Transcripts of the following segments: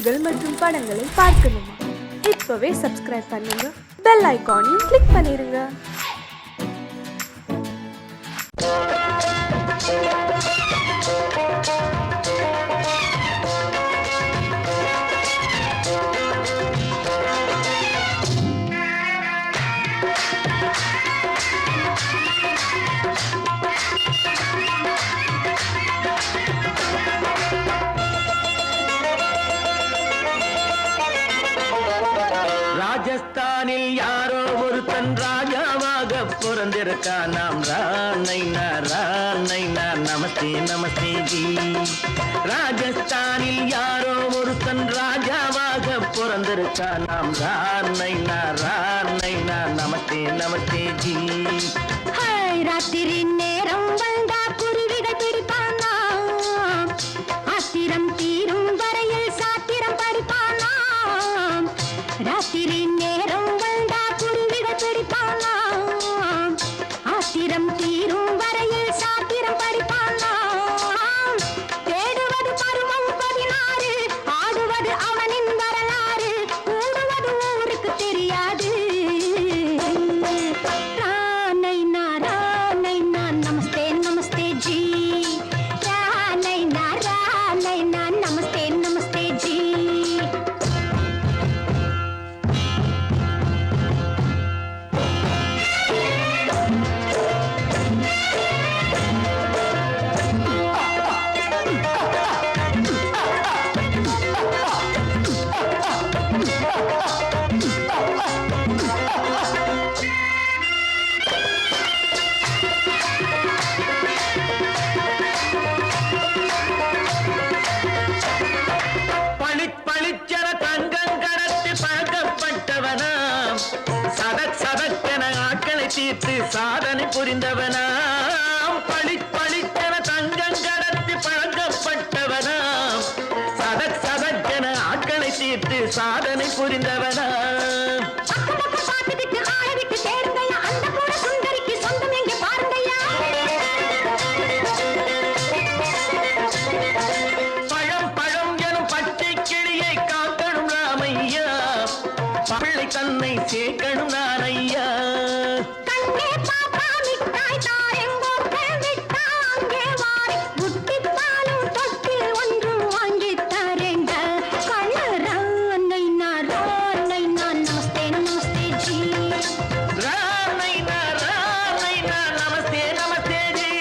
செய்திகள் மற்றும் படங்களை பார்க்கணுமா? இப்பவே சப்ஸ்கிரைப் பண்ணுங்க, பெல் ஐகானையும் கிளிக் பண்ணிருங்க. ராஜஸ்தானில் யாரோ ஒருத்தன் ராஜாவாக பிறந்திருக்கான். நாம் ராணைனா நமஸ்தே நமஸ்தே ஜி. ராஜஸ்தானில் யாரோ ஒருத்தன் ராஜாவாக பிறந்திருக்கான். நாம் ராணைனா நமஸ்தே நமஸ்தே ஜி. ராத்திரி நேரம் வந்தா குருவிகள் பிடிப்பானா, ஆத்திரம் தீரும் வரையில் சாத்திரம் படிப்பானா. ராத்திரி நேரம் வந்தா குருவிகள் பிடிப்பானா, ஆத்திரம் தீரும் வரையில் சாத்திரம் படிப்பானா. தேடுவது பருவம் 16, ஆடுவது அவனின் வரலாறு, கூடுவது ஊருக்கு தெரியாது. நமஸ்தே நமஸ்தே ஜி. நமஸ்தே நமஸ்தே ஜி. பளிச்சென தங்கம் கடத்தி பழக்கப்பட்டவனாம். சதக்கென ஆட்களை தீர்த்து சாதனை புரிந்தவனாம். பளிச்சென தங்கம் கடத்தி பழக்கப்பட்டவனாம். சதக்கென ஆட்களை தீர்த்து சாதனை புரிந்தவனாம். தன்னை சேர்க்கணும் நான் ஐயா. கண்ணே பாப்பா மிட்டாய் தாரெங்கோ கேவிட்டா அங்கே வாரி புட்டி பாலும் தொட்டி ஒன்று வாங்கி தரேங்க. கண்ணு ராணைனா நமஸ்தே நமஸ்தே ஜி. ராணைனா நமஸ்தே நமஸ்தே ஜி.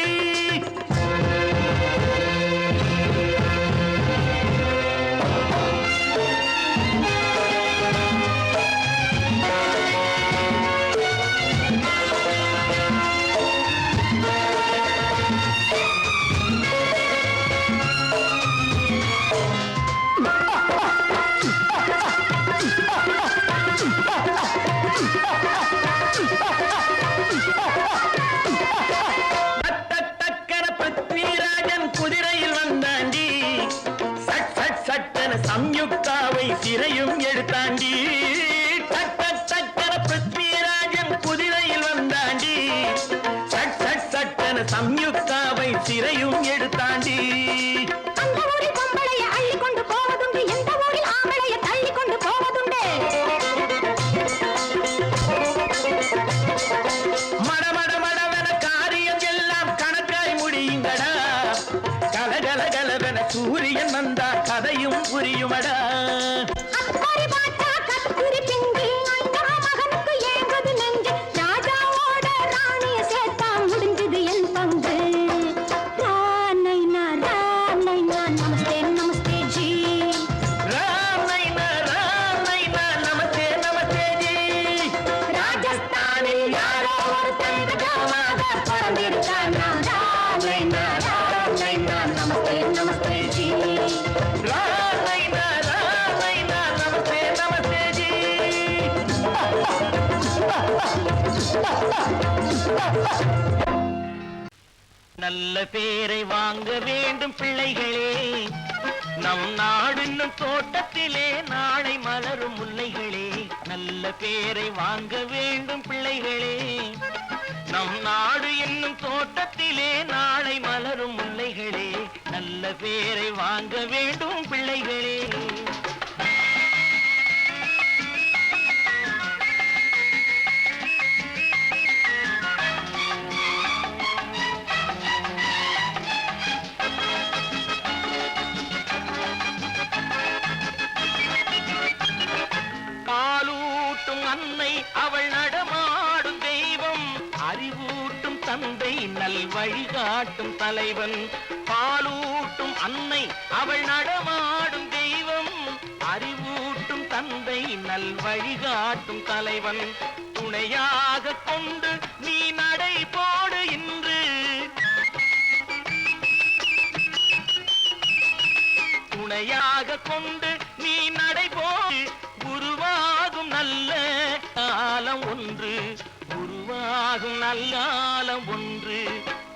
குதிரையில் வந்தாண்டி, சட்டென சம்யுக்தாவை சிறையும் எடுத்தாண்டி. பிருத்விராஜன் குதிரையில் வந்தாண்டி, சட்டென சம்யுக்தாவை சிறையும் எடுத்தாண்டி. அந்த ஊரில் பொம்பளைய அள்ளி கொண்டு போவதுண்டு, எந்த ஊரில் ஆம்பளைய தள்ளி கொண்டு போவதுண்டு. மடவென காரியம் எல்லாம் கணக்காய் முடியுங்கடா. கலகலவென சூரியன் வந்தா கதையும் புரியுமடா. அக்கறை பாட்டா கத்திரி பிங்கு, அந்த மகனுக்கு ஏங்குது நெஞ்சு. ராஜாவோட ராணிய சேர்த்தா முடிஞ்சது என் பங்கு. ராணைனா நமஸ்தே நமஸ்தே ஜி. ராணைனா நமஸ்தே நமஸ்தே ஜி. ராஜஸ்தானில் யாரோ ஒருத்தன் ராஜாவாக பிறந்திருக்கான். ராணைனா நமஸ்தே நமஸ்தே ஜி. ராணைனா நமஸ்தே நமஸ்தே ஜி. நல்ல பேரை வாங்க வேண்டும் பிள்ளைகளே, நம் நாடு என்னும் தோட்டத்திலே நாளை மலரும் முல்லைகளே. நல்ல பேரை வாங்க வேண்டும் பிள்ளைகளே, நம் நாடு என்னும் தோட்டத்திலே நாளை மலரும் முல்லைகளே. நல்ல பேரை வாங்க வேண்டும் பிள்ளைகளே. நல் வழிகாட்டும் தலைவன். பாலூட்டும் அன்னை அவள் நடமாடும் தெய்வம். அறிவூட்டும் தந்தை நல் வழிகாட்டும் தலைவன். துணையாக கொண்டு நீ நடை போடு இன்று. துணையாக கொண்டு நீ நடைபோடு. உருவாகும் நல்ல காலம் ஒன்று. உருவாகும் நல்ல காலம் ஒன்று.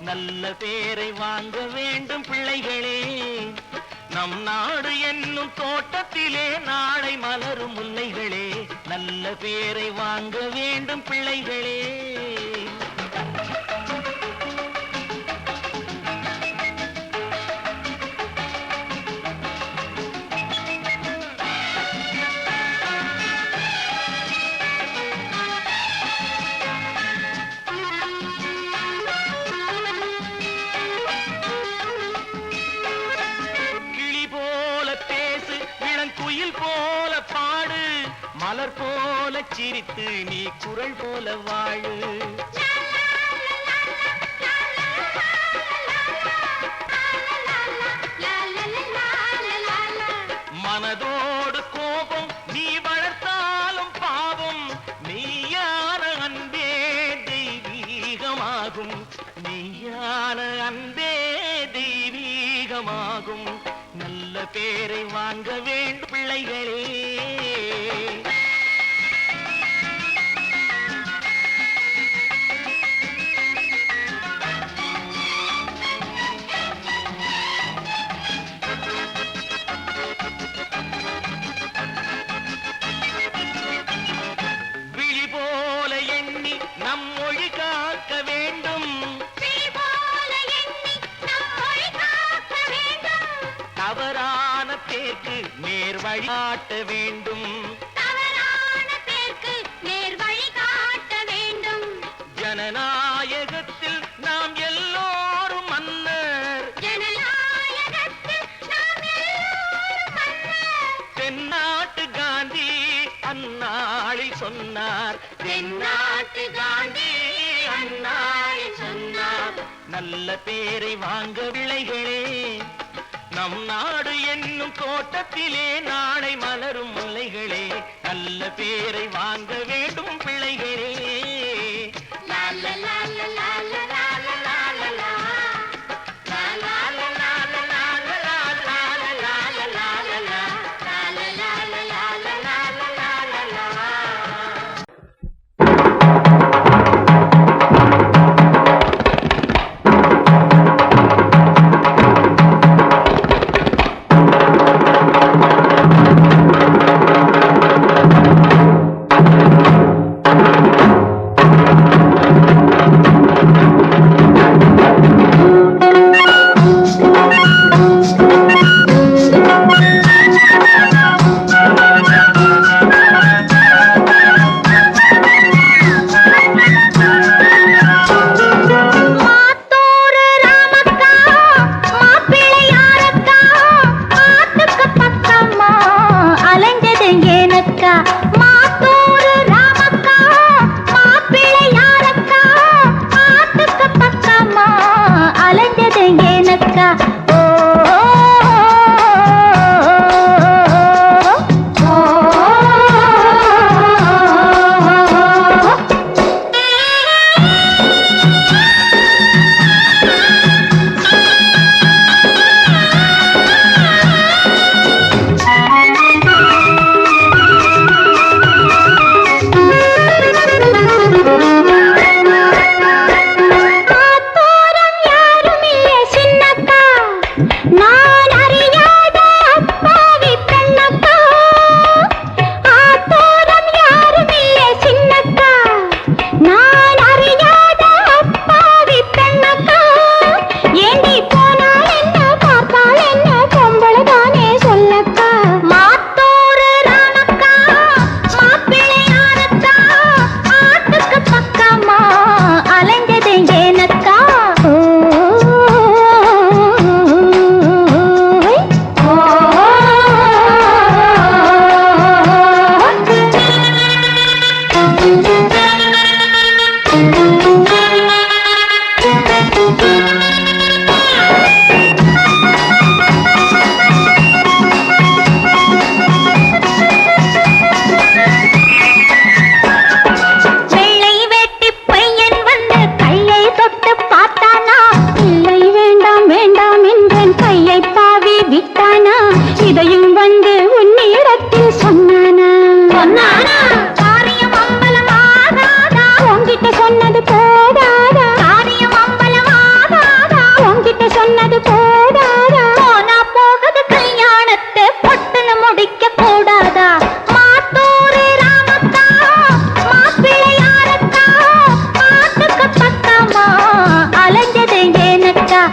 நல்ல பேரை வாங்க வேண்டும் பிள்ளைகளே. நம் நாடு என்னும் தோட்டத்திலே நாளை மலரும் முல்லைகளே. நல்ல பேரை வாங்க வேண்டும் பிள்ளைகளே. குயில் போல பாடு. மலர் போல சிரித்து நீ குரல் போல வாழு. மனதோடு கோபம் நீ வளர்த்தாலும் பாவம். மெய்யான அன்பே தெய்வீகமாகும். மெய்யான அன்பே தெய்வீகமாகும். நல்ல பேரை வாங்க வேண்டும் பிள்ளைகளே. விழி போல எண்ணி நம் மொழி காக்க வேண்டும். தவறான பேருக்கு நேர் வழி காட்ட வேண்டும். ஜனநாயகத்தில் நாம் எல்லோரும் மன்னர். தென்னாட்டு காந்தி அந்நாளில் சொன்னார். தென்னாட்டு காந்தி அந்நாளில் சொன்னார். நல்ல பேரை வாங்க பிள்ளைகளே. நம் நாடு என்னும் தோட்டத்திலே நாளை மலரும் முல்லைகளே. நல்ல பேரை வாங்க வேண்டும் பிள்ளைகளே. சொன்னானா காரியம் அம்பலமாகாதா உன்கிட்ட சொன்னது போதாதா காரியம் அம்பலமாகாதா உன்கிட்ட சொன்னது போதாதா போனா போகுது கல்யாணத்தை பொட்டுன்னு முடிக்க கூடாதா மாத்தூரு ராமக்கா மாப்பிள்ளை யாரக்கா மாட்டுக்கு பக்கமா அலைஞ்சது ஏனக்கா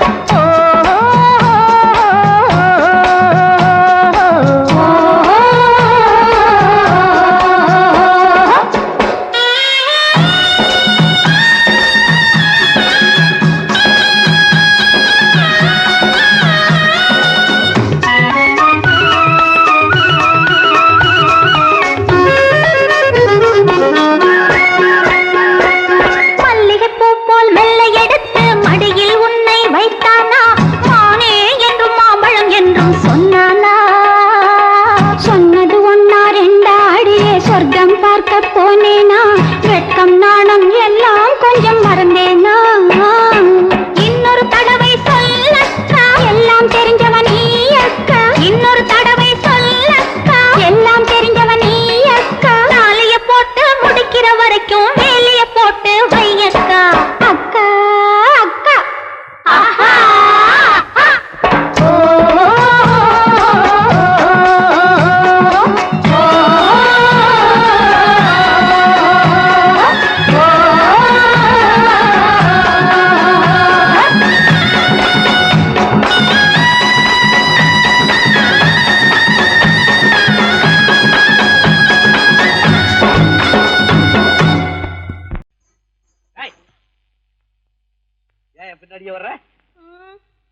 பின்னாடியே வர்ற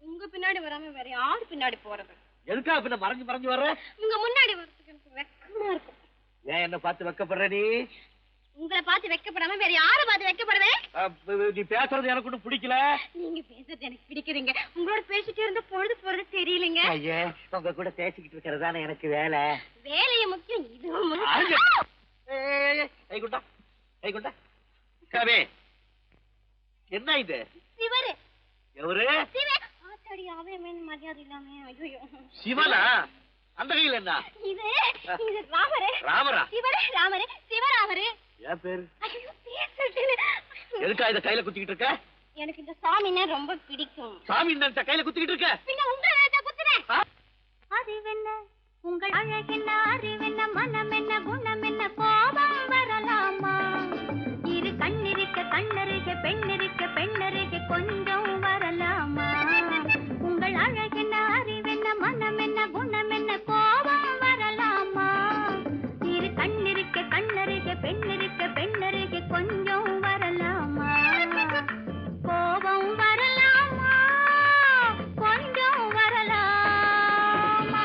உங்க பின்னாடி வராம வேற யாரு பின்னாடி போறது எதுக்கா பின்ன மறைஞ்சு மறைஞ்சு வர்ற உங்க முன்னாடி வரதுக்கு எனக்கு வெக்கமா இருக்கும் ஏன் என்ன பார்த்து வெக்கப்படுற நீ உங்களை பார்த்து வெக்கப்படாம வேற யாரை பார்த்து வெக்கப்படுவேன் நீ பேசுறது எனக்கு ஒன்றும் பிடிக்கல நீங்க பேசுறது எனக்கு பிடிக்குதுங்க உங்களோட பேசிட்டே இருந்த பொழுது போறது தெரியலங்க ஐயே உங்க கூட பேசிக்கிட்டு இருக்கிறதானே எனக்கு வேலை வேலைய முக்கியம் இதுவும் கைகுண்டா கைகுண்டா கவே என்ன இது சிவரு எவரு சிவ ஆத்தாடி அவன் மரியாதை இல்லாம ஐயோ சிவனா அந்த கையில என்ன இது இது ராமரே ராமரா சிவரே ராமரே சிவராமரே ஏன் பேரு ஐயோ பேசுறேன் எதுக்கா இத கையில குத்திக்கிட்டு இருக்க எனக்கு இந்த சாமினா ரொம்ப பிடிக்கும் சாமி இந்த கையில குத்திக்கிட்டு இருக்க பின்ன உங்களை தான் குத்துறேன் அறிவென்ன உங்கள் அழகென்ன அறிவென்ன மனம் என்ன குணம் என்ன கோபம் வரலாமா இரு கண்ணிருக்க கண்ணருக பெண்ணிருக்க பெண்ணருக கொஞ்சம் வரலாமா உங்கள் அழகென்ன அறிவென்ன மனம் என்ன குணம் என்ன கோபம் வரலாமா இரு கண்ணிருக்க கண்ணருக பெண்ணிருக்க பெண்ணருக கொஞ்சம் வரலாமா கோபம் வரலாமா கொஞ்சம் வரலாமா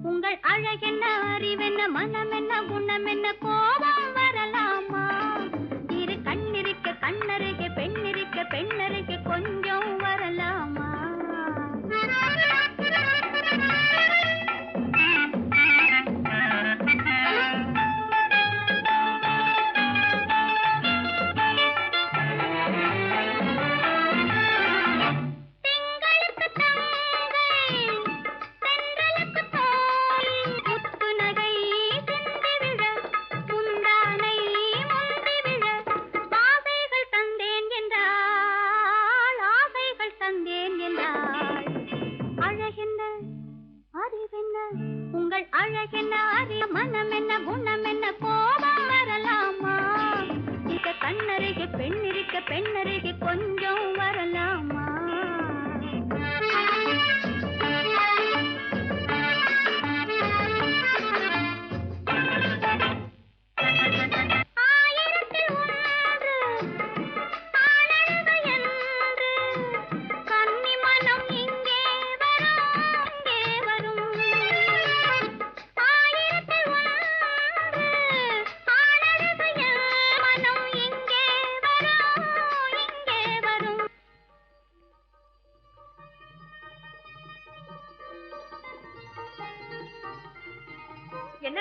உங்கள் அழகென்ன அறிவென்ன மனம் என்ன குணம் என்ன கோபம் வரலாமா இரு கண்ணிருக்க கண்ணருக பெண்ணிருக்க பெண்ணருக கொஞ்சம் வரலாமா முந்தான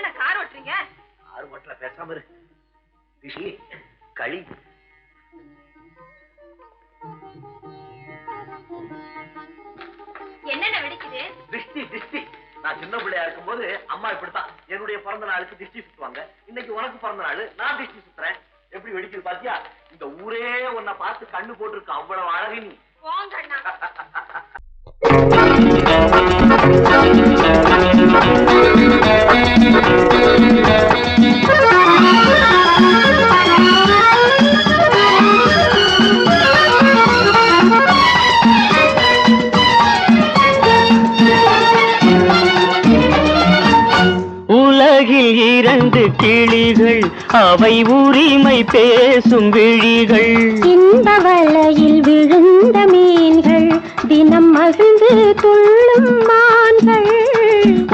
என்ன கார் ஓட்டுறீங்க? ஆறு மட்டும் பேசாம இரு. ரிஷி, களி. என்னென்ன வெடிக்குது? திஷ்டி திஷ்டி. நான் சின்ன பிள்ளையா இருக்கும் போது அம்மா இப்படித்தான் என்னுடைய பிறந்த நாளுக்கு திஷ்டி சுத்துவாங்க. இன்னைக்கு உனக்கு பிறந்த நாள், நான் திஷ்டி சுத்துறேன். எப்படி வெடிக்குது பாத்தியா? இந்த ஊரே உன்னை பார்த்து கண்ணு போட்டிருக்கு. அவ்வளவு அழகு நீ. போங்கண்ணா. உலகில் இரண்டு கிளிகள், அவை உரிமை பேசும் விழிகள். இந்த வலையில் விழுந்த மீன்கள், தினம் மகிழ்ந்து துள்ளும் மான்கள்.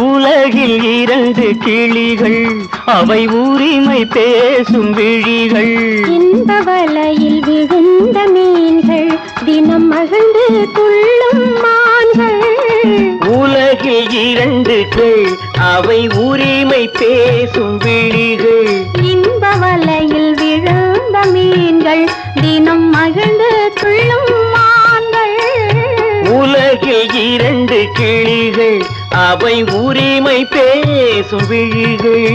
உலகில் இரண்டு கிளிகள், அவை உரிமை பேசும் விழிகள். இந்த வலையில் விழுந்த மீன்கள், தினம் மகிழ்ந்து துள்ளும் மான்கள். உலகில் இரண்டு கிளை, அவை உரிமை பேசும் விழிகள். இந்த வலையில் விழுந்த மீன்கள், தினம் மகிழ்ந்து துள்ளும் மான்கள். உலகில் இரண்டு கிளிகள், அவை உரிமை பேசும் விழிகள்.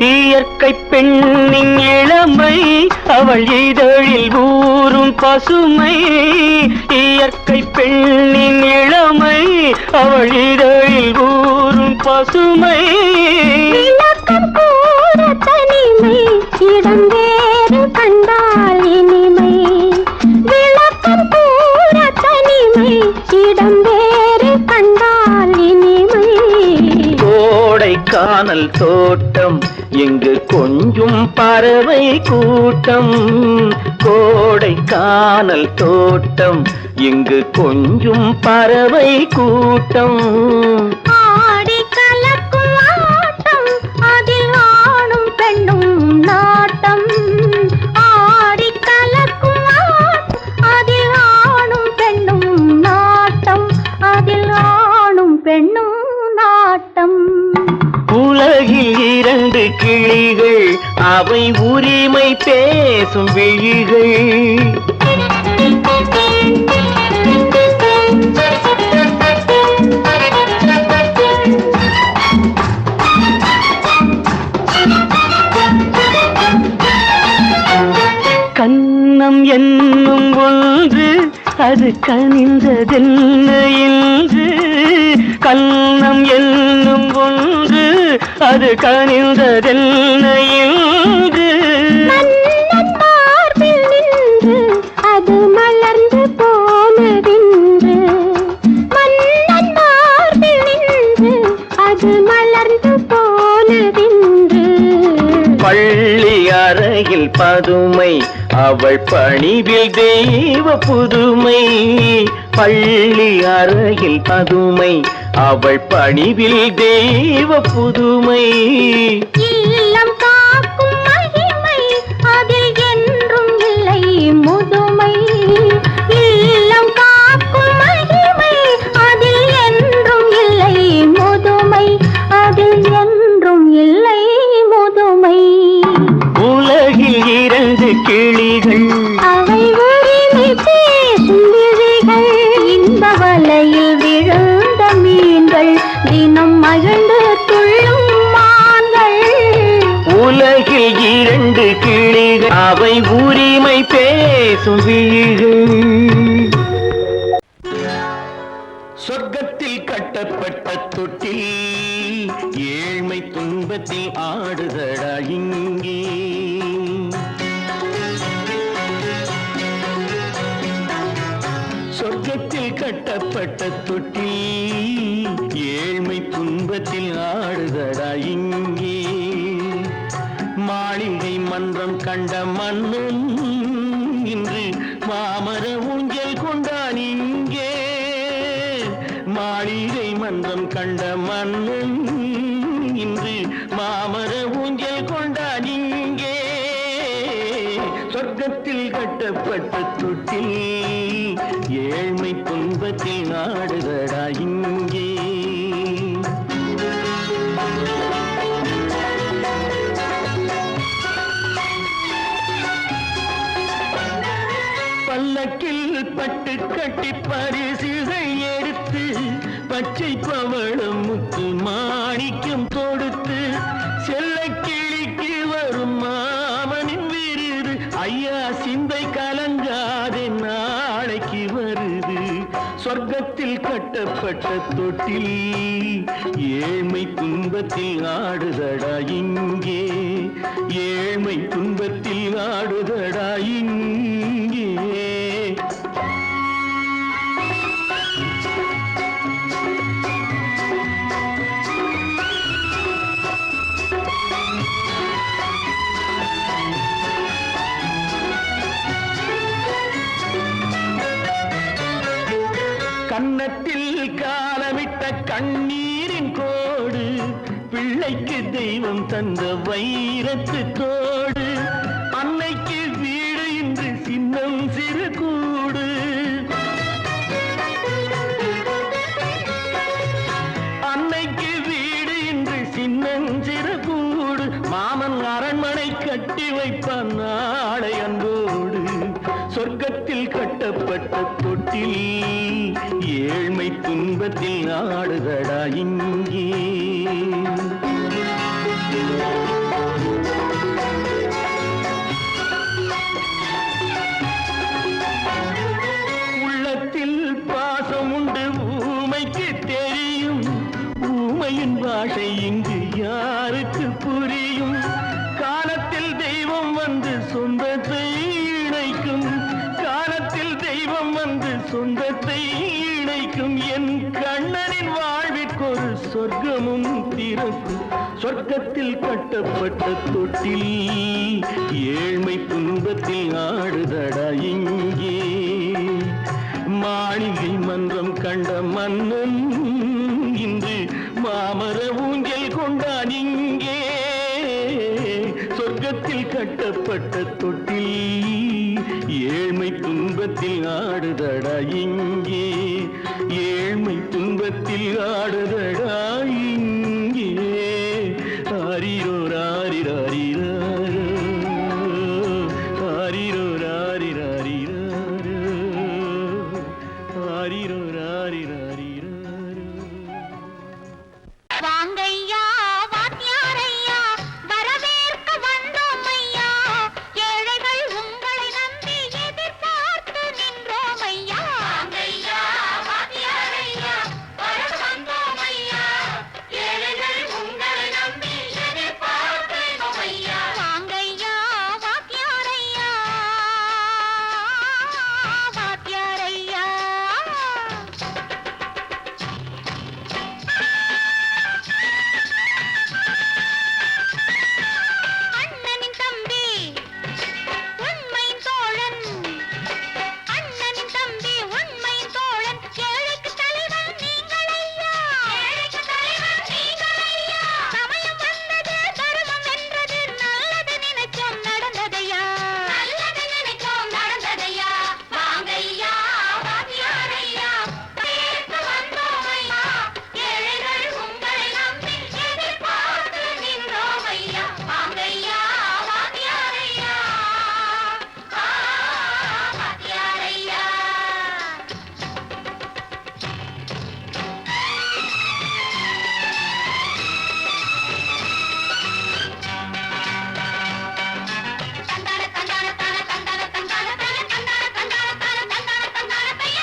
இயற்கை பெண்ணின் இளமை, அவள் இதழில் ஊறும் பசுமை. இயற்கை பெண்ணின் இளமை, அவள் இதழில் ஊறும் பசுமை. விளக்கம் கூற தனிமை, இடம் வேறு கண்டால் இனிமை. விளக்கம் கூற தனிமை, இடம் வேறு கண்டால் இனிமை. கோடைக்கானல் தோட்டம், இங்கு கொஞ்சும் பறவை கூட்டம். கோடைக்கானல் தோட்டம், இங்கு கொஞ்சும் பறவை கூட்டம். ஆடி கலக்கும் ஆட்டம், அதில் ஆணும் பெண்ணும் நாட்டம். ஆடி கலக்கும் ஆட்டம், அதில் ஆணும் பெண்ணும் நாட்டம். அதில் ஆணும் பெண்ணும் நாட்டம். உலகில் இரண்டு கிளிகள், அவை உரிமை பேசும் விழிகள். கன்னம் என்னும் ஒன்று, அது கனிந்ததென்ன என்று. கன்னம் என்னும் ஒன்று, அது கனிந்ததென்ன என்று. மன்னன் மார்பில் நின்று, அது மலர்ந்து போனதென்று. மன்னன் மார்பில் நின்று, அது மலர்ந்து போனதென்று. பள்ளி அறையில் பதுமை, அவள் பணிவில் தெய்வ புதுமை. பள்ளி அறையில் பதுமை, அவள் பணிவில் தெய்வ புதுமை. இல்லம் காக்கும் மகிமை, அதில் என்றும் இல்லை முதுமை. இல்லம் காக்கும் மகிமை, அதில் என்றும் இல்லை முதுமை. அதில் என்றும் இல்லை முதுமை. உலகில் இரண்டு கிளிகள், அவை உரிமை பேசும் விழிகள். இந்த வலையில் விழுந்த மீன்கள், தினம் மகிழ்ந்து துள்ளும் மான்கள். உலகில் இரண்டு கிளிகள், அவை உரிமை பேசும் விழிகள். சொர்க்கத்தில் கட்டப்பட்ட தொட்டில், ஏழ்மை துன்பத்தில் ஆடுதடா இங்கே. சொர்க்கத்தில் கட்டப்பட்ட தொட்டில், ஏழ்மை துன்பத்தில் ஆடுதடா இங்கே. மாளிகை மன்றம் கண்ட மன்னன், இன்று மாமர ஊஞ்சல் கொண்டான் இங்கே. மாளிகை மன்றம் கண்ட மன்னன் இன்று மாமர ஊஞ்சல் கொண்டான் இங்கே. சொர்க்கத்தில் கட்டப்பட்ட தொட்டில் ஏழ்மை துன்பத்தில் நாடுதடா இங்கே. பல்லக்கில் பட்டு கட்டி பரிசுகள் எடுத்து பச்சை பவளம் முத்து மாணிக்கம் தொடுத்து செல்ல கிளிக்கு வரும் மாமனின் விருது. ஐயா சிந்தை கலங்காதே நாளைக்கு வருது. சொர்க்கத்தில் கட்டப்பட்ட தொட்டில் ஏழ்மை துன்பத்தில் ஆடுதடா இங்கே. ஏழ்மை துன்பத்தில் ஆடுதடா இங்கே. கன்னத்தில் காலமிட்ட கண்ணீரின் கோடு பிள்ளைக்கு தெய்வம் தந்த வைரத்து தோடு. அன்னைக்கு வீடு இன்று சின்னம் சிறு கூடு. அன்னைக்கு வீடு இன்று சின்னம் சிறு கூடு. மாமன் அரண்மனை கட்டி வைப்பான் நாளை அன்போடு. சொர்க்கத்தில் கட்டப்பட்ட தொட்டில் ஏழ்மை துன்பத்தில் ஆடுதடா இங்கே. உள்ளத்தில் பாசம் உண்டு ஊமைக்கு தெரியும். ஊமையின் பாஷை இங்கு யாருக்கு புரியும்? காலத்தில் தெய்வம் வந்து சொந்தத்தை இணைக்கும். காலத்தில் தெய்வம் வந்து சொந்தத்தை இணைக்கும். என் கண்ணனின் வாழ்விற்கொரு சொர்க்கமும் திறக்கும். சொர்க்கத்தில் கட்டப்பட்ட தொட்டில் ஏழ்மை துன்பத்தில் ஆடுதடா இங்கே. மாளிகை மன்றம் கண்ட மன்னன் இன்று மாமர ஊஞ்சல் கொண்டான் இங்கே. சொர்க்கத்தில் கட்டப்பட்ட தொட்டில் ஏழ்மை துன்பத்தில் ஆடுதடா இங்கே. ஏழ்மை துன்பத்தில் ஆடுதடா இங்கே. ஆரிரோ ராரிராரிராரோ, ஆரிரோ ராரிராரிராரோ, ஆரிரோ ராரிராரிராரோ. வாங்கையா வாத்தியாரையா வரவேற்க வந்தோம் ஐயா. ஏழைகள் உங்களை நம்பி எதிர்பார்த்து நின்றோம் ஐயா. வாங்கையா வாத்தியாரையா வரவேற்க வந்தோம் ஐயா. ஏழைகள் உங்களை நம்பி எதிர்பார்த்து நின்றோம் ஐயா. வாங்கையா வாத்தியாரையா வாத்தியாரையா. அண்ணனின் தம்பி உண்மையின் தோழன். அண்ணனின் தம்பி உண்மையின் தோழன். ஏழைக்கு தலைவன் நீங்கள் ஐயா. ஏழைக்கு தலைவன் நீங்கள் ஐயா. சமயம் வந்தது தர்மம் வென்றது. நல்லது நினைச்சோம் நடந்ததையா. நல்லது நினைச்சோம் நடந்ததையா. வாங்கையா வாத்தியாரையா வரவேற்க வந்தோம் ஐயா. ஏழைகள் உங்களை நம்பி எதிர்பார்த்து நின்றோம் ஐயா. வாங்கையா வாத்தியாரையா வாத்தியாரையா. தந்தான தந்தான தான தந்தான தந்தான தைய தந்தான தந்தான தான தந்தான தந்தான தைய.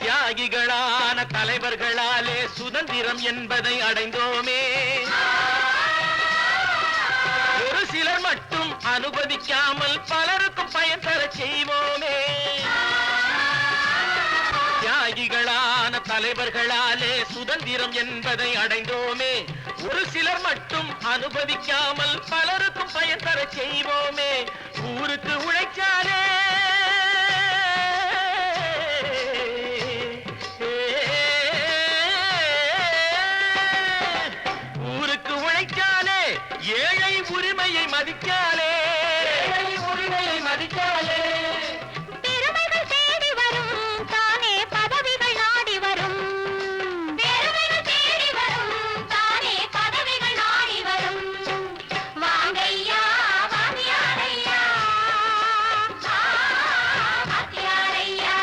தியாகிகளான தலைவர்களாலே சுதந்திரம் என்பதை அடைந்தோமே. ஒரு சிலர் மட்டும் அனுமதிக்காமல் பலருக்கும் பயன் தர செய்வோமே. தியாகிகளான தலைவர்களாலே சுதந்திரம் என்பதை அடைந்தோமே. ஒரு ஒரு சிலர் மட்டும் அனுபவிக்காமல் பலருக்கும் பயன் தர செய்வோமே. ஊருக்கு உழைச்சாலே ஊருக்கு உழைச்சாலே ஏழை உரிமையை மதிக்காலே பெருமைகள் தேடி வரும் தானே பதவிகள் நாடி வரும். பெருமைகள் தேடி வரும் தானே பதவிகள் நாடி வரும். வாங்கையா வாங்கியாரையா வாங்கியாரையா.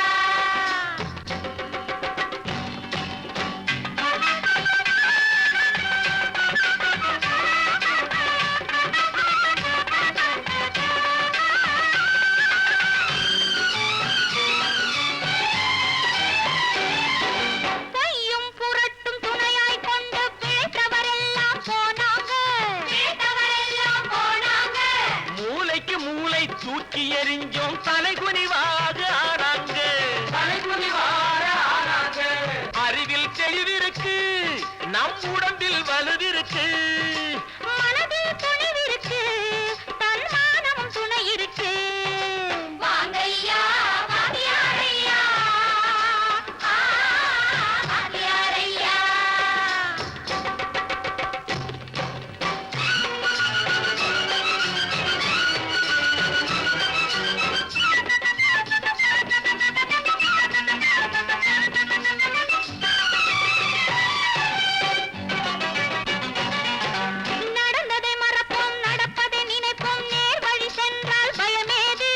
பொய்யும் புரட்டும் துணையாய் கொண்டு பிழைத்தவரெல்லாம் போனாங்க. பிழைத்தவரெல்லாம் போனாங்க. மூளைக்கு மூளை தூக்கி எறிஞ்சோம் தலைகுனிவாக ஆனாங்க. அறிவில் தெளிவிருக்கு, நம் உடம்பில் வலுவிருக்கு. மனதில் துணிவிருக்கு, தன்மானமும் துணை இருக்கு. வாங்கையா வாங்கியாரையா வாங்கியாரையா. நடந்ததை மறப்போம், நடப்பதை நினைப்போம். நேர் வழி சென்றால் பயமேது?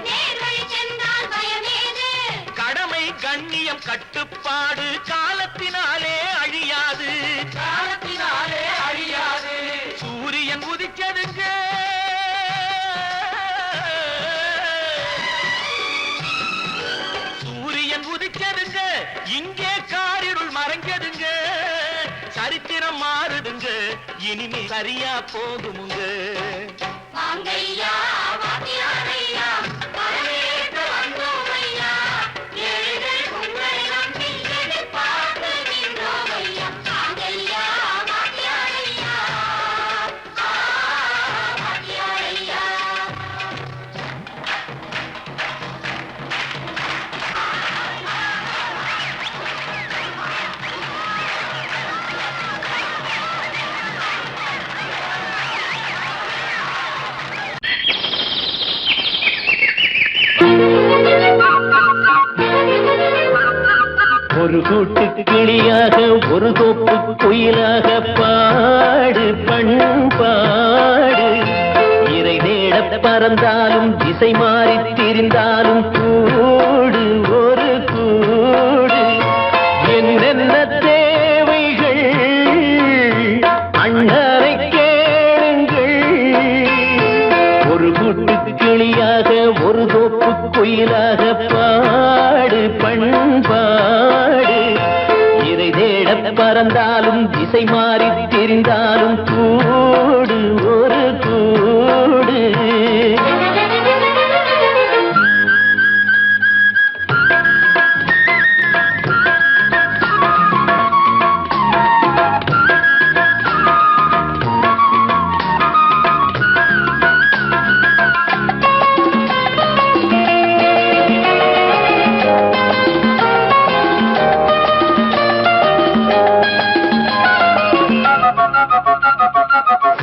நேர் வழி சென்றால் பயமேது? கடமை கண்ணியம் கட்டுப்பாடு காலத்தினாலே அழியாது. சூரியன் உதிச்சதுங்க, சூரியன் உதிச்சதுங்க, இங்கே காரிருள் மறைஞ்சதுங்க. சரித்திரம் மாறுதுங்க, இனிமே சரியா போகுமுங்க. வாங்கையா வாங்கியாரையா வரவேற்க வந்தோமையா. ஏழைகள் உங்களை நம்பி எதிர்பார்த்து நின்றோமையா. வாங்கையா வாங்கியாரையா வாங்கியாரையா. ஒரு கூட்டு கிளியாக ஒரு தோப்பு குயிலாக பாடு பண்பாடு. இறை தேட பறந்தாலும் திசை மாறி திரிந்தாலும் கூடு ஒரு கூடு. என்னென்ன தேவைகள் அண்ணரை கேளுங்கள். ஒரு கூட்டு கிளியாக ஒரு தோப்பு குயிலாக பாடு பண்பாடு. இறை தேட பறந்தாலும் திசை மாறி தெரிந்தாலும் கூடு ஒரு கூடு.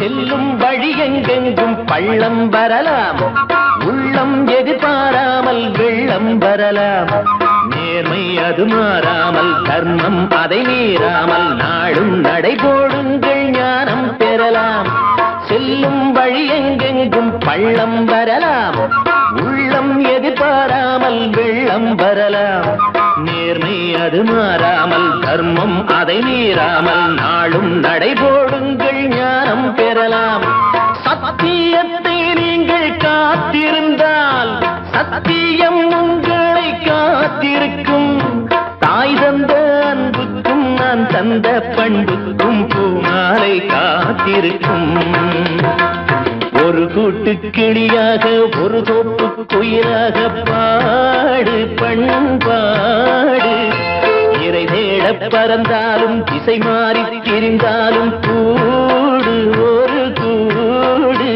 செல்லும் வழி எங்கெங்கும் பள்ளம் வரலாம், உள்ளம் எதிர்பாராமல் வெள்ளம் வரலாம். நேர்மை அது மாறாமல், தர்மம் அதை மீறாமல், நாளும் நடைபோடுங்கள் ஞானம் பெறலாம். செல்லும் வழி எங்கெங்கும் பள்ளம் வரலாம், உள்ளம் எதிர்பாராமல் வெள்ளம் வரலாம். நேர்மை அது மாறாமல், தர்மம் அதை மீறாமல், நாளும் நடைபோடுங்கள் ஞானம் பெறலாம். சத்தியத்தை நீங்கள் காத்திருந்தால் சத்தியம் உங்களை காத்திருக்கும். தாய் தந்த அன்புக்கும் நான் தந்த பண்புக்கும் பூமாலை காத்திருக்கும். ஒரு கூட்டு கிளியாக ஒரு தோப்பு குயிலாக பாடு பண்பாடு. இறை தேட பறந்தாலும் திசை மாறி திரிந்தாலும் கூடு ஒரு கூடு.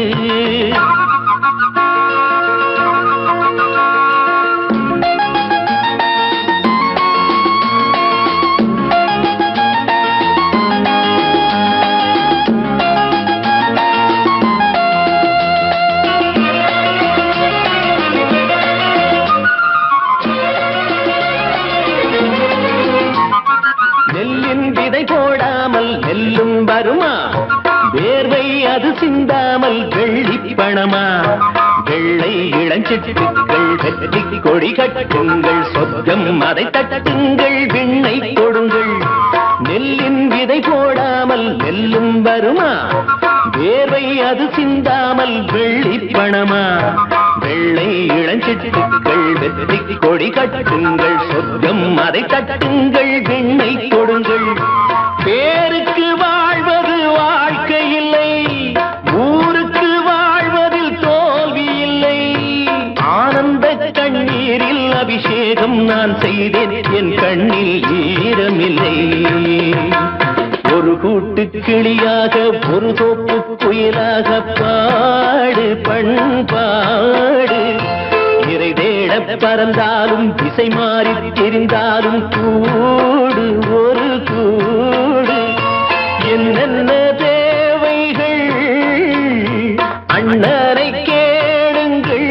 போடாமல் நெல்லும் வருமா, வேர்வை அது சிந்தாமல் வெள்ளி பணமா. வெள்ளை இளஞ்சிட்டுக்கள் வெற்றி கொடி கட்டுங்கள், சொர்க்கம் அதை தட்டுங்கள், விண்ணை கொடுங்கள். நெல்லின் விதை போடாமல் நெல்லும் வருமா, வேர்வை அது சிந்தாமல் வெள்ளி பணமா. வெள்ளை இளஞ்சிட்டுக்கள் வெற்றி கொடி கட்டுங்கள், சொர்க்கம் அதை தட்டுங்கள், விண்ணை கொடுங்கள். பேருக்கு வாழ்வது வாழ்க்கை இல்லை, ஊருக்கு வாழ்வதில் தோல்வி இல்லை. ஆனந்த கண்ணீரில் அபிஷேகம் நான் செய்தேன், என் கண்ணில் ஈரமில்லை. ஒரு கூட்டு கிளியாக ஒரு தோப்பு குயிலாக பாடு பண்பாடு. இறை தேட பறந்தாலும் திசை மாறி தெரிந்தாலும் கூடு ஒரு கூடு. என்னென்ன தேவைகள் அண்ணரை கேளுங்கள்.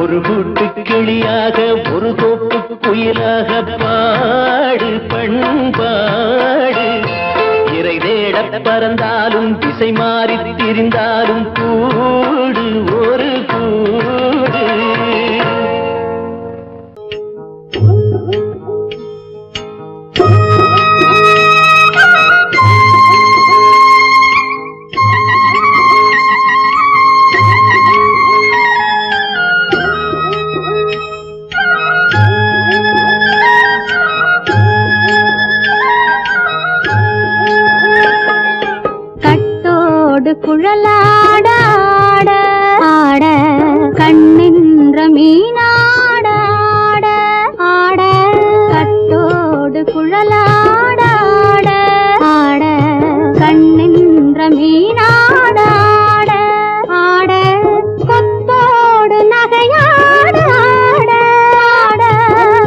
ஒரு கூட்டு கிளியாக ஒரு தோப்பு குயிலாக பாடு பண்பாடு. இறை தேட பறந்தாலும் திசை மாறி திரிந்தாலும் கூடு ஒரு கூடு. குழலாட ஆட ஆட கண்ணின்ற மீனாட ஆட ஆட கட்டோடு குழலாட ஆட ஆட கண்ணின்ற மீனாட ஆட ஆட கொத்தோடு நகையாட ஆட ஆட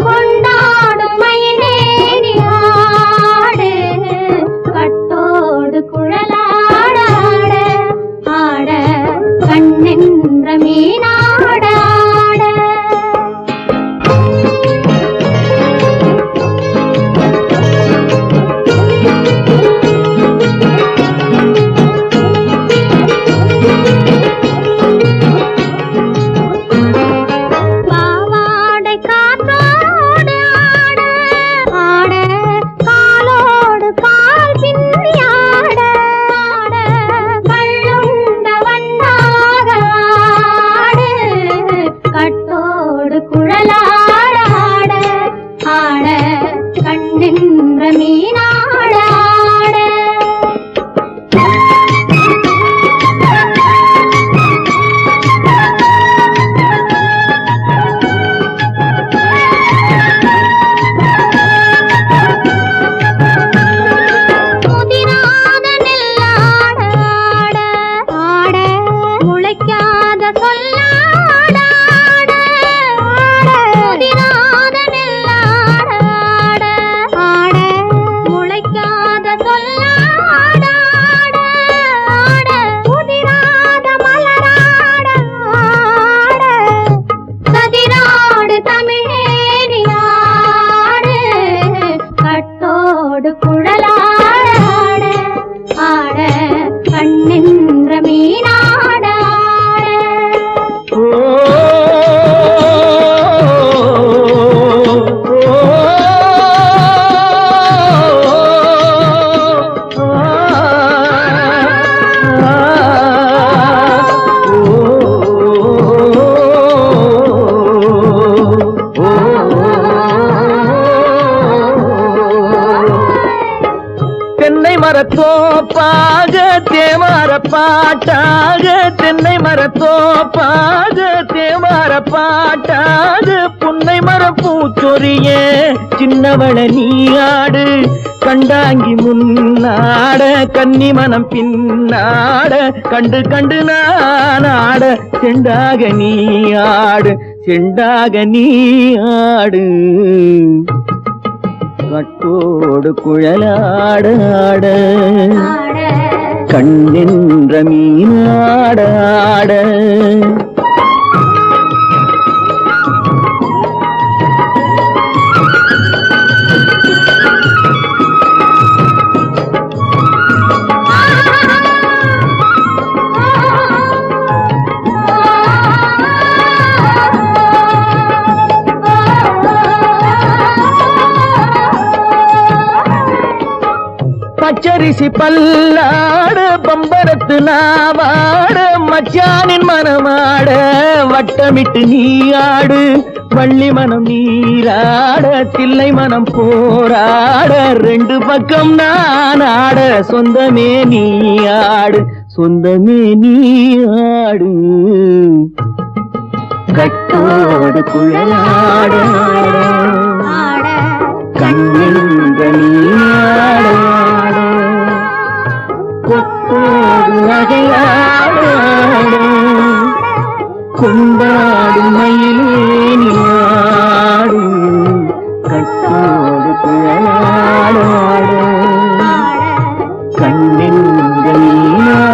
கொண்டாடும் மயிலேறி ஆடு கட்டோடு குழலாட கண்ணென்ற மீனாட ஆட. பாவாடை காற்றோடு ஆட ஆட காலோடு கால் பின்னி ஆட ஆட கள்ளுண்ட வண்ணாக ஆடு கட்டோடு குழலாட ஆட ஆட கண்ணின்ற மீனாட ஆட. முதிராத நெல்லாட ஆட ஆட முளைக்காத சொல்லாட ஆட ஆட முதிராத நெல்லாட ஆட ஆட முளைக்காத சொல்லாட ஆட ஆட முதிராத மலராட ஆட சதிராடு தமிழேறி ஆடு கட்டோடு குழலாட ஆட ஆட கண்ணின்ற மீனாட ஆட. தென்னை மரத்தோப்பாக தேமார பாட்டாக, தென்னை மரத்தோப்பாக தேமார பாட்டாக, புன்னை மர பூச்சொரிய சின்ன கண்ணவள நீயாடு கண்டாங்கி முன்னாட கன்னிமனம் பின்னாட கண்டு கண்டு நானாட செண்டாக நீயாடு செண்டாக நீயாடு கட்டோடு குழலாடாட கண்ணென்ற மீனாடாட பச்சரிசி பல்லாட பம்பரத்து நாவாட மச்சானின் மனமாட வட்டமிட்டு நீயாடு வள்ளி மனம் நீராட தில்லை மனம் போராட ரெண்டு பக்கம் நானாட சொந்தமே நீயாடு சொந்தமே நீயாடு கட்டோடு குழலாட கண்ணென்ற நீயாட கொத்தோடு நகையாட கொண்டாடு மயிலேனியாடு கட்டோடு குழலாட கண்ணென்ற நீயாட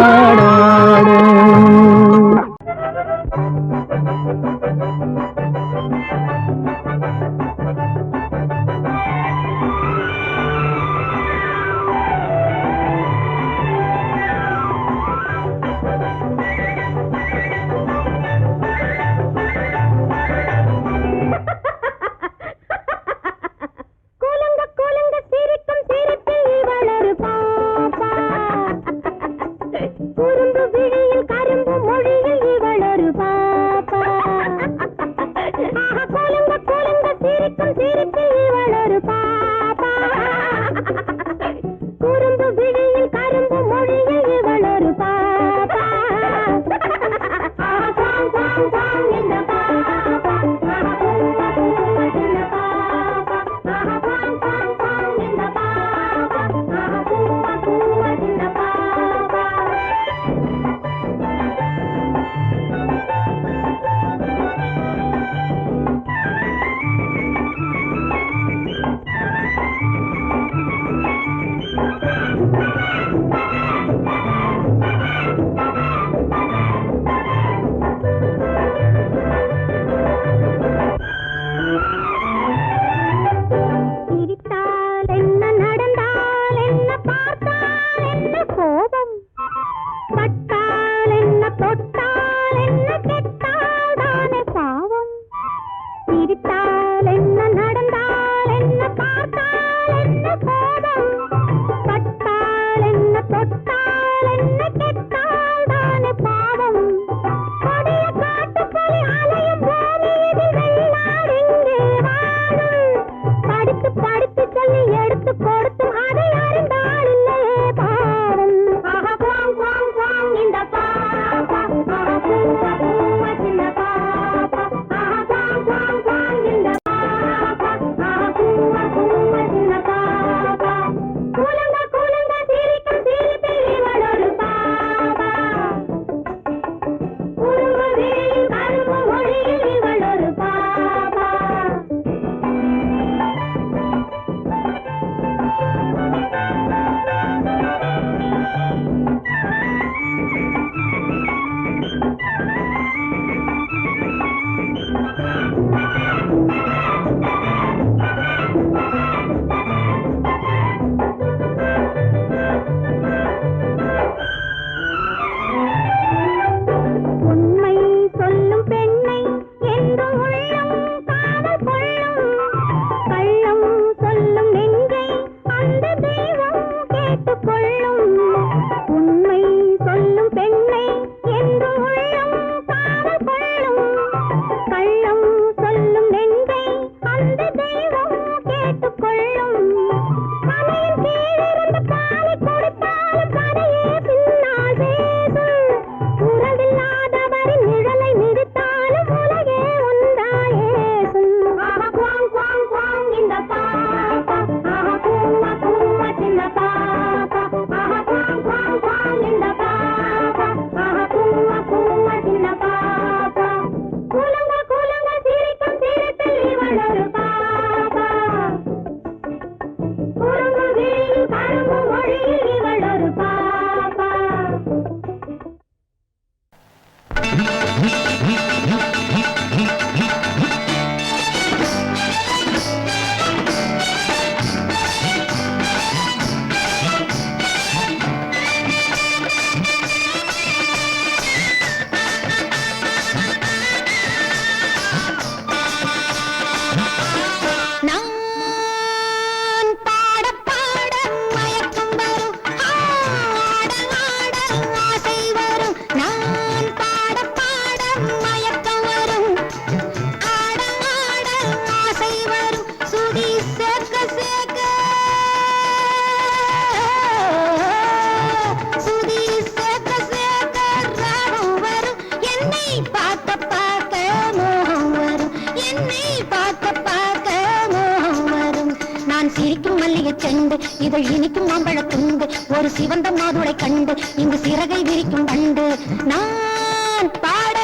இதழ் இனிக்கும் மாம்பழ துண்டு ஒரு சிவந்த மாதுளை கண்டு இங்கு சிறகை விரிக்கும் கண்டு நான் பாட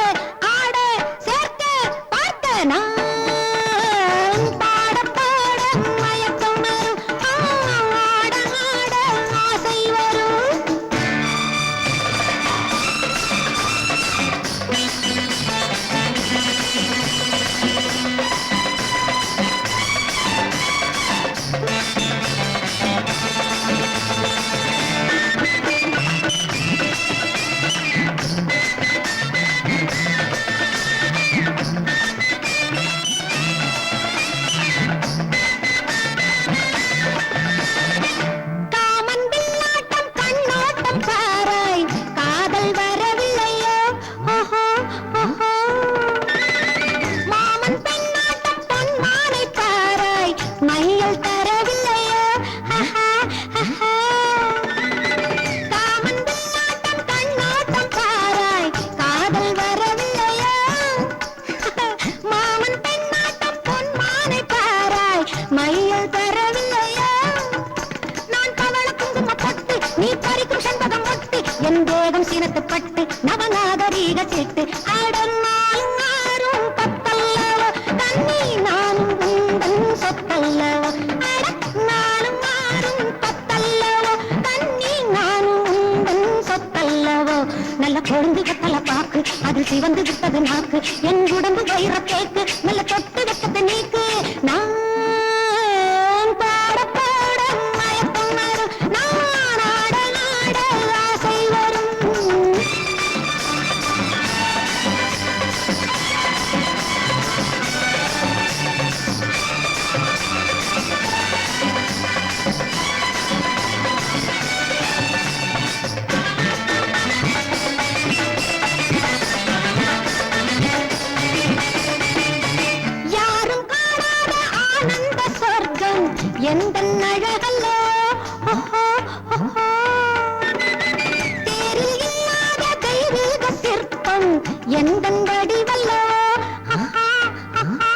ஆட சேர்க்க பார்க்க நான் பாட பாட மயக்கம் வரும் ஆட ஆட ஆசை வரும் காமன் பின்னாட்டம் கண்ணோட்டம் பாராய் காதல் வரவில்லையோ ஓஹோ ஓஹோ மாமன் பெண்ணாட்டம் பொன்மானை பாராய் மையல் தரவில்லையோ ஹஹா ஹஹா காமன் பின்னாட்டம் கண்ணோட்டம் பாராய் காதல் வரவில்லையோ மாமன் பெண்ணாட்டம் பொன்மானை பாராய் மையல் தரவில்லையோ நான் பவள குங்கும பட்டு நீ பறிக்கும் செண்பகம் ஒட்டு என் தேகம் சினத்து பட்டு நவநாகரீக சிட்டு அடனாலும் மாறும் பத்தல்லவோ தண்ணி நானும் உந்தன் சொத்தல்லவோ நானும் மாறும் பத்தல்லவோ தண்ணி நானும் உந்தன் சொத்தல்லவோ நல்ல கொழுந்து கத்தல பாக்கு அது சிவந்து விட்டது நாக்கு என் உடம்பு வயிற கேக்கு நல்ல தொட்டு வெக்கத்தை நீக்கு நான் பாட பாட மயக்கம் வரும் நான் ஆட ஆட ஆசை வரும் யாரும் காணாத ஆனந்த சொர்க்கம் எந்த அழகல்லோ ஓஹோ ஓஹோ தேரில் இல்லாத தெய்வீக சிற்பம் எந்த வடிவல்லோ ஆஹா ஆஹா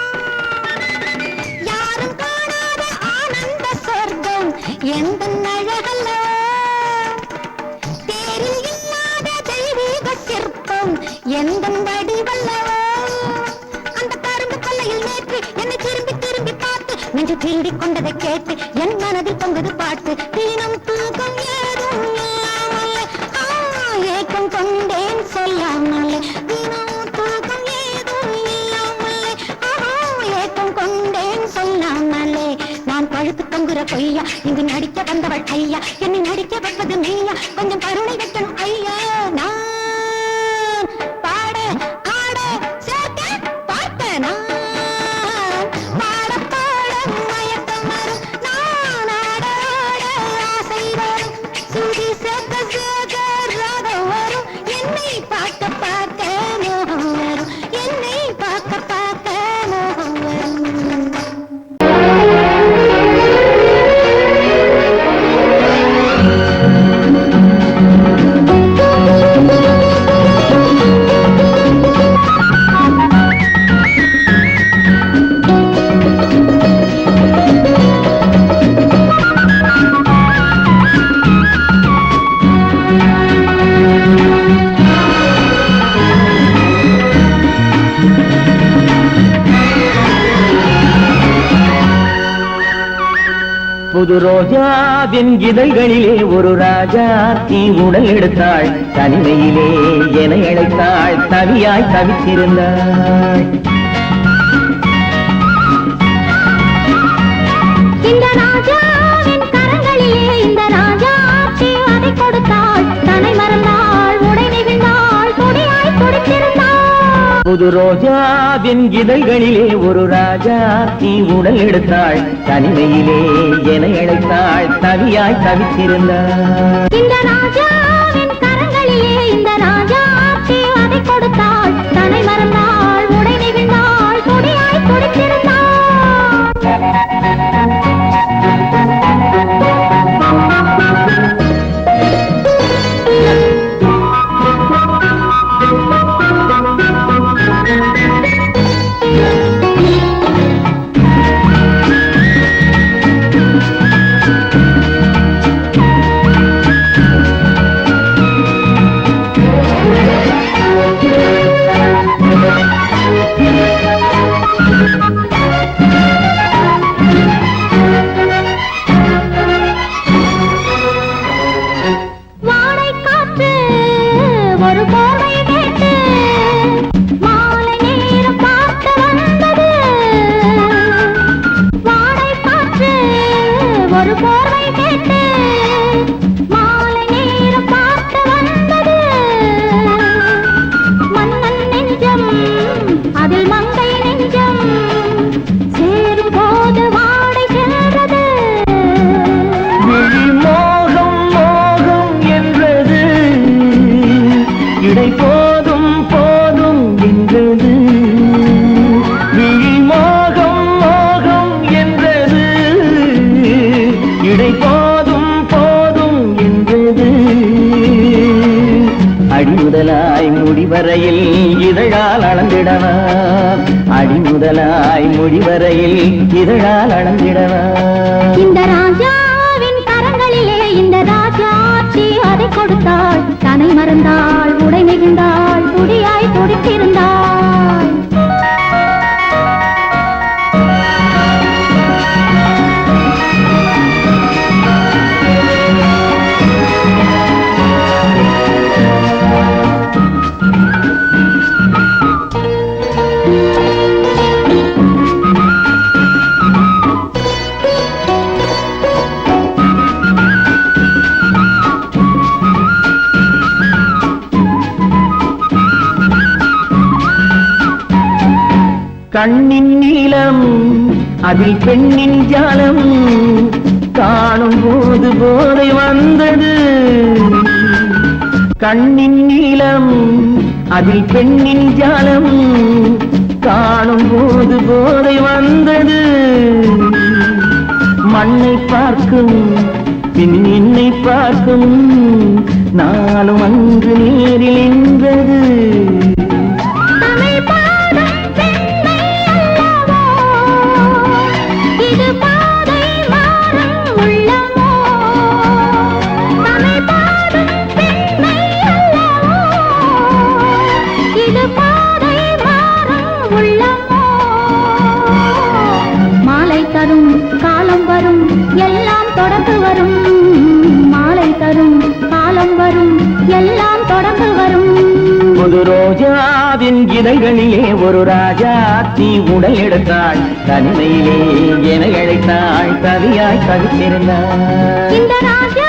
யாரும் காணாத ஆனந்த சொர்க்கம் எந்த அழகல்லோ தேரில் இல்லாத தெய்வீக சிற்பம் எந்த வடிவல்லவோ அந்த கரும்பு கொல்லையில் நேற்று என்னை திரும்பி திரும்பி பார்த்து நெஞ்சு திருடி கொண்டதை கேட்டு என் மனதில் பொங்குது பாட்டு தினம் தூக்கம் ஏதும் இல்லாமலே ஏக்கம் கொண்டேன் சொல்லாமலே தினம் தூக்கம் ஏதும் இல்லாமலே ஏக்கம் கொண்டேன் சொல்லாமலே நான் பழுத்து தொங்குற பொய்யா இங்கு நடிக்க வந்தவள் ஐயா என்னை நடிக்க வைப்பது மெய்யா கொஞ்சம் கருணை வைக்கணும் ஐயா நான் பாட ஆட சேர்க்க பார்க்க நான் பாட பாட மயக்கம் வரும் நான் ஆட ஆட ஆசை வரும் சுதி சேர்க்க சேர்க்க ராகம் வரும் என்னை பார்க்க பார்க்க மோகம் வரும் என்னை பார்க்க பார்க்க மோகம் வரும் புது ரோஜாவின் இதழ்களிலே ஒரு ராஜா தீ உடல் எடுத்தாள் தனிமையிலே என அழைத்தாள் தவியாய் தவித்திருந்தாள் இந்த ராஜாவின் கரங்களிலே இந்த ராஜா அதை கொடுத்தாள் தன்னை மறந்தாள் உடை நெகிழ்ந்தாள் துடியாய் துடித்திருந்தாள் புது ரோஜாவின் இதழ்களிலே ஒரு ராஜா தீ உடல் எடுத்தாள் தனிமையிலே என அழைத்தாள் தவியாய் தவித்திருந்தாள் இந்த ராஜாவின் கரங்களிலே இந்த ராஜா அதை கொடுத்தாள் தன்னை மறந்தாள் உடை நெகிழ்ந்தாள் துடியாய் துடித்திருந்தாள் வாடை காற்று ஒரு போர்வை கேட்டு மாலை நேரம் பார்க்க வந்தது. வாடை காற்று ஒரு போர்வை கேட்டு மாலை நேரம் பார்க்க வந்தது. மன்னன் நெஞ்சம் அதில் மங்கை நெஞ்சம் சேரும் போது வாடை சென்றது. விழி மோகம் மோகம் என்றது, இடை போதும் போதும் என்றது. விழி மோகம் மோகம் என்றது, இடை போதும் போதும் என்றது. அடிமுதலாய் முடிவரையில் இதழால் அளந்திடவா, அடிமுதலாய் முடிவரையில் இதழால் அளந்திடவா. இந்த ராஜாவின் கரங்களிலே இந்த ராஜாச்சி அதை கொடுத்தாள். தனை மறந்தாள், உடை நெகிழ்ந்தாள், துடியாய் துடித்திருந்தாள். கண்ணின் நீளம் அதில் பெண்ணின் ஜாலம் காணும் போது போதை வந்தது. கண்ணின் நீளம் அதில் பெண்ணின் ஜாலம் காணும் போது போதை வந்தது. மண்ணை பார்க்கும் பின் என்னை பார்க்கும் நாளும் அங்கு நேரில் என்றது. மாலை தரும் காலம் வரும் எல்லாம் தொடர்ந்து வரும். மாலை தரும் காலம் வரும் எல்லாம் தொடர்ந்து வரும். புது ரோஜாவின் இதழ்களிலே ஒரு ராஜா தீ உடல் எடுத்தாள். தனிமையிலே என அழைத்தாள், தவியாய் தவித்திருந்தாள். இந்த ராஜா